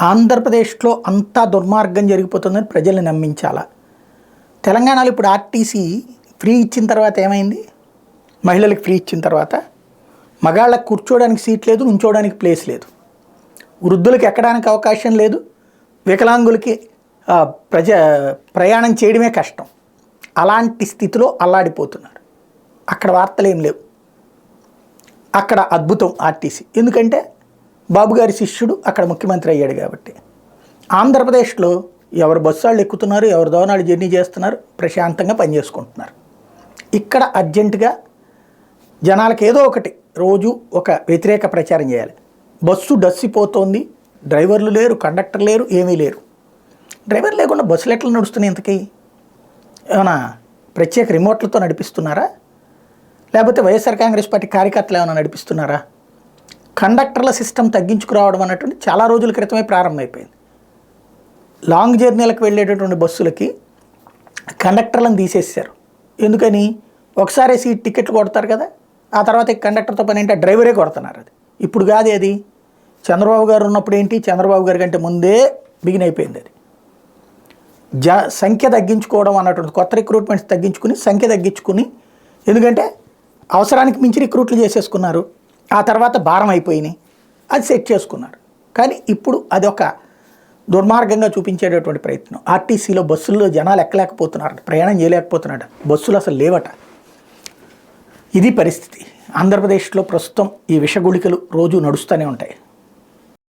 ఆంధ్రప్రదేశ్లో అంతా దుర్మార్గం జరిగిపోతుందని ప్రజల్ని నమ్మించాలా? తెలంగాణలో ఇప్పుడు ఆర్టీసీ ఫ్రీ ఇచ్చిన తర్వాత ఏమైంది? మహిళలకు ఫ్రీ ఇచ్చిన తర్వాత మగాళ్ళకి కూర్చోడానికి సీట్ లేదు, నుంచోడానికి ప్లేస్ లేదు, వృద్ధులకు ఎక్కడానికి అవకాశం లేదు, వికలాంగులకి ప్రయాణం చేయడమే కష్టం. అలాంటి స్థితిలో అల్లాడిపోతున్నారు. అక్కడ వార్తలు ఏం లేవు. అక్కడ అద్భుతం ఆర్టీసీ, ఎందుకంటే బాబు గారి శిష్యుడు అక్కడ ముఖ్యమంత్రి అయ్యాడు కాబట్టి. ఆంధ్రప్రదేశ్లో ఎవరు బస్సు వాళ్ళు ఎక్కుతున్నారు, ఎవరు దోనాలు జర్నీ చేస్తున్నారు, ప్రశాంతంగా పనిచేసుకుంటున్నారు. ఇక్కడ అర్జెంటుగా జనాలకు ఏదో ఒకటి రోజు ఒక వ్యతిరేక ప్రచారం చేయాలి. బస్సు డస్సిపోతోంది, డ్రైవర్లు లేరు, కండక్టర్ లేరు, ఏమీ లేరు. డ్రైవర్ లేకుండా బస్సులు ఎట్లా నడుస్తున్నాయి? ఇంతకీ ఏమైనా ప్రత్యేక రిమోట్లతో నడిపిస్తున్నారా? లేకపోతే వైఎస్ఆర్ కాంగ్రెస్ పార్టీ కార్యకర్తలు ఏమైనా నడిపిస్తున్నారా? కండక్టర్ల సిస్టమ్ తగ్గించుకురావడం అన్నటువంటి చాలా రోజుల క్రితమే ప్రారంభమైపోయింది. లాంగ్ జర్నీలకు వెళ్ళేటటువంటి బస్సులకి కండక్టర్లను తీసేసారు. ఎందుకని? ఒకసారి సీట్ టికెట్లు కొడతారు కదా, ఆ తర్వాత కండక్టర్తో పని ఏంటి, డ్రైవరే కొడుతున్నారు. అది ఇప్పుడు కాదు. అది చంద్రబాబు గారు ఉన్నప్పుడు ఏంటి, చంద్రబాబు గారి కంటే ముందే బిగిన్ అయిపోయింది. అది సంఖ్య తగ్గించుకోవడం అన్నటువంటి, కొత్త రిక్రూట్మెంట్స్ తగ్గించుకుని సంఖ్య తగ్గించుకుని, ఎందుకంటే అవసరానికి మించి రిక్రూట్లు చేసేసుకున్నారు. ఆ తర్వాత భారం అయిపోయినాయి, అది సెట్ చేసుకున్నారు. కానీ ఇప్పుడు అదొక దుర్మార్గంగా చూపించేటటువంటి ప్రయత్నం. ఆర్టీసీలో బస్సుల్లో జనాలు ఎక్కలేకపోతున్నారు, ప్రయాణం చేయలేకపోతున్నాడు, బస్సులు అసలు లేవట. ఇది పరిస్థితి. ఆంధ్రప్రదేశ్లో ప్రస్తుతం ఈ విషగుళికలు రోజు నడుస్తూనే ఉంటాయి.